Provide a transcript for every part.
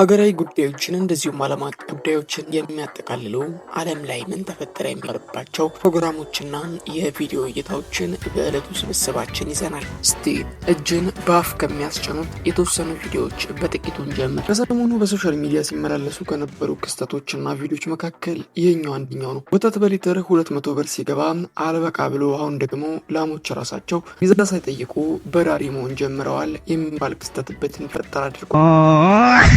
ሀገራዊ ጉዳዮችን እንደዚሁም ዓለም አቀፍ ጉዳዮችን የሚያጠቃልሉ ዓለም ላይ ምን ተፈጠረ የሚባልባቸው ፕሮግራሞችና የቪዲዮ እይታዎችን በዕለቱ ስብስባችን ይዘናል። እስቲ እጅን በአፍ ከሚያስጨኑት የተወሰኑ ቪዲዮዎች በጥቂቱን ጀምር። ከሰሞኑ በሶሻል ሚዲያ ሲመላለሱ ከነበሩ ክስተቶችና ቪዲዮዎች መካከል ይህኛው አንደኛው ነው። ወተት በሊትር 200 ብር ሲገባ አልበቃ ብሎ አሁን ደግሞ ላሞች ራሳቸው ሚዛን ሳይጠይቁ በራሪ መሆን ጀምረዋል የሚባል ክስተት እንዲፈጠር አድርጓል።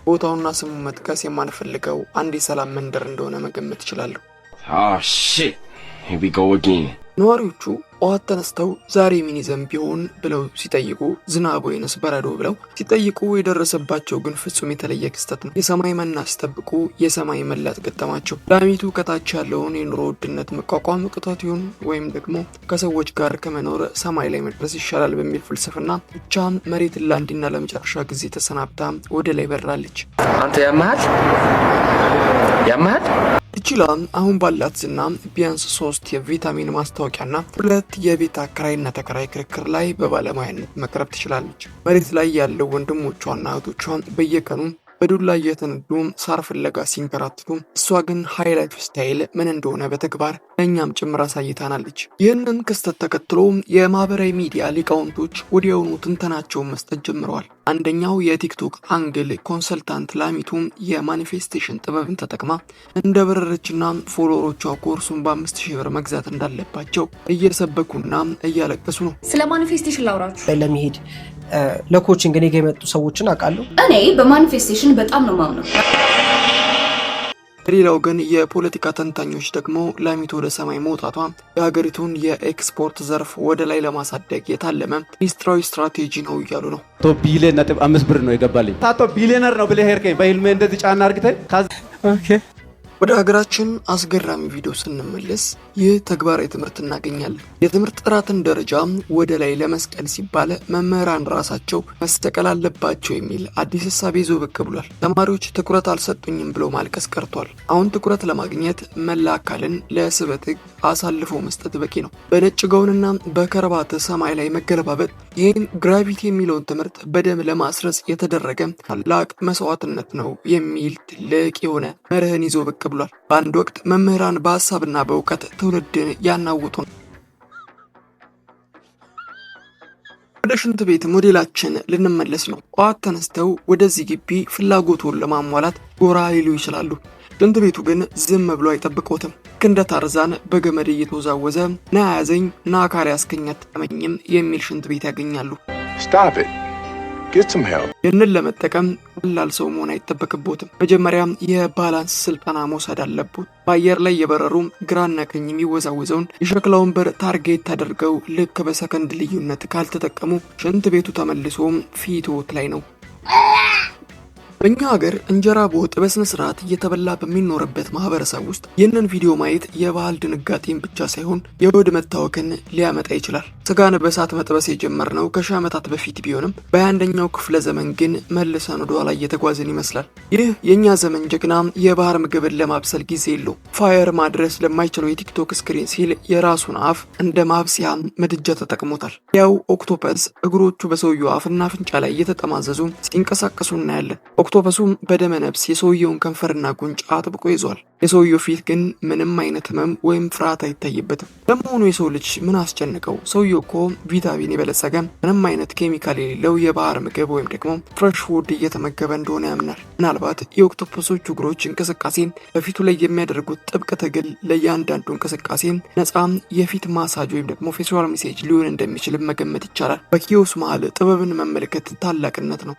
ቦታውና ስሙ መጥቀስ የማንፈልገው አንድ የሰላም መንደር እንደሆነ መገመት ይችላሉ። ነዋሪዎቹ ጠዋት ተነስተው ዛሬ ምን ይዘን ቢሆን ብለው ሲጠይቁ ዝናብ ወይንስ በረዶ ብለው ሲጠይቁ የደረሰባቸው ግን ፍጹም የተለየ ክስተት ነው። የሰማይ መና ሲጠብቁ የሰማይ መላጥ ገጠማቸው። ላሚቱ ከታች ያለውን የኑሮ ውድነት መቋቋም ቅቷት ይሁን ወይም ደግሞ ከሰዎች ጋር ከመኖር ሰማይ ላይ መድረስ ይሻላል በሚል ፍልስፍና ብቻ መሬትን ለአንድና ለመጨረሻ ጊዜ ተሰናብታ ወደ ላይ በራለች። አንተ ያመሃል እቺላም አሁን ባላት ዝና ቢያንስ 3 የቪታሚን ማስታወቂያና 2 የቤት አከራይና ተከራይ ክርክር ላይ በባለሙያነት መቅረብ ትችላለች። መሬት ላይ ያለው ወንድሞቿና እህቶቿ በየቀኑ በዱላ እየተነዱ ሳር ፍለጋ ሲንከራተቱ እሷ ግን ሃይላይፍ ስታይል ምን እንደሆነ በተግባር ለእኛም ጭምር አሳይታናለች። ይህንን ክስተት ተከትሎ የማህበራዊ ሚዲያ ሊቃውንቶች ወዲያውኑ ትንተናቸውን መስጠት ጀምረዋል። አንደኛው የቲክቶክ አንግል ኮንሰልታንት ላሚቱ የማኒፌስቴሽን ጥበብን ተጠቅማ እንደበረረችና ፎሎወሮቿ ኮርሱን በ5000 ብር መግዛት እንዳለባቸው እየሰበኩና እያለቀሱ ነው። ስለ ማኒፌስቴሽን ላውራችሁ ለመሄድ ለኮቺንግ እኔ ጋር የመጡ ሰዎችን አውቃለሁ። እኔ በማኒፌስቴሽን በጣም ነው ማምነው። ሌላው ግን የፖለቲካ ተንታኞች ደግሞ ላሚቱ ወደ ሰማይ መውጣቷ የሀገሪቱን የኤክስፖርት ዘርፍ ወደ ላይ ለማሳደግ የታለመ ሚኒስትራዊ ስትራቴጂ ነው እያሉ ነው። 1 ቢሊዮን 5 ብር ነው የገባልኝ። ታቶ ቢሊዮነር ነው ብለህ ሄርከኝ በህልሜ እንደዚህ ጫና አርግተህ ወደ ሀገራችን አስገራሚ ቪዲዮ ስንመለስ ይህ ተግባራዊ ትምህርት እናገኛለን። የትምህርት ጥራትን ደረጃ ወደ ላይ ለመስቀል ሲባል መምህራን ራሳቸው መስተቀል አለባቸው የሚል አዲስ ሀሳብ ይዞ ብቅ ብሏል። ተማሪዎች ትኩረት አልሰጡኝም ብሎ ማልቀስ ቀርቷል። አሁን ትኩረት ለማግኘት መላ አካልን ለስበት ሕግ አሳልፎ መስጠት በቂ ነው። በነጭ ገውንና በከረባት ሰማይ ላይ መገለባበጥ ይህን ግራቪቲ የሚለውን ትምህርት በደም ለማስረጽ የተደረገ ታላቅ መስዋዕትነት ነው የሚል ትልቅ የሆነ መርህን ይዞ ብቅ ብሏል። በአንድ ወቅት መምህራን በሀሳብና በእውቀት ትውልድን ያናውጡ ነው። ወደ ሽንት ቤት ሞዴላችን ልንመለስ ነው። ጠዋት ተነስተው ወደዚህ ግቢ ፍላጎቱን ለማሟላት ጎራ ሊሉ ይችላሉ። ሽንት ቤቱ ግን ዝም ብሎ አይጠብቆትም። እንደ ታርዛን በገመድ እየተወዛወዘ ና ያዘኝ ና አካሪ ያስከኛት ተመኝም የሚል ሽንት ቤት ያገኛሉ። ይህንን ለመጠቀም ቀላል ሰው መሆን አይጠበቅቦትም። መጀመሪያ የባላንስ ስልጠና መውሰድ አለበት። በአየር ላይ የበረሩ ግራና ቀኝ የሚወዛወዘውን የሸክላ ወንበር ታርጌት አድርገው ልክ በሰከንድ ልዩነት ካልተጠቀሙ ሽንት ቤቱ ተመልሶ ፊትዎት ላይ ነው። በእኛ ሀገር እንጀራ በወጥ በስነ ስርዓት እየተበላ በሚኖርበት ማህበረሰብ ውስጥ ይህንን ቪዲዮ ማየት የባህል ድንጋጤን ብቻ ሳይሆን የሆድ መታወክን ሊያመጣ ይችላል። ስጋን በእሳት መጥበስ የጀመርነው ከ1000 ዓመታት በፊት ቢሆንም በ21ኛው ክፍለ ዘመን ግን መልሰን ወደ ኋላ እየተጓዝን ይመስላል። ይህ የእኛ ዘመን ጀግና የባህር ምግብን ለማብሰል ጊዜ የለው። ፋየር ማድረስ ለማይችለው የቲክቶክ ስክሪን ሲል የራሱን አፍ እንደ ማብሰያ ምድጃ ተጠቅሞታል። ያው ኦክቶፐስ እግሮቹ በሰውየው አፍና አፍንጫ ላይ እየተጠማዘዙ ሲንቀሳቀሱ እናያለን። ኦክቶፐሱም በደመ ነፍስ የሰውየውን ከንፈርና ጉንጭ አጥብቆ ይዟል። የሰውየው ፊት ግን ምንም አይነት ህመም ወይም ፍርሃት አይታይበትም። ለመሆኑ የሰው ልጅ ምን አስጨነቀው? ሰውየው እኮ ቪታሚን የበለጸገ ምንም አይነት ኬሚካል የሌለው የባህር ምግብ ወይም ደግሞ ፍሬሽ ፉድ እየተመገበ እንደሆነ ያምናል። ምናልባት የኦክቶፐሶቹ እግሮች እንቅስቃሴ በፊቱ ላይ የሚያደርጉት ጥብቅ ትግል ለእያንዳንዱ እንቅስቃሴ ነፃ የፊት ማሳጅ ወይም ደግሞ ፌሻል ሜሴጅ ሊሆን እንደሚችል መገመት ይቻላል። በኪዮስ መሃል ጥበብን መመልከት ታላቅነት ነው።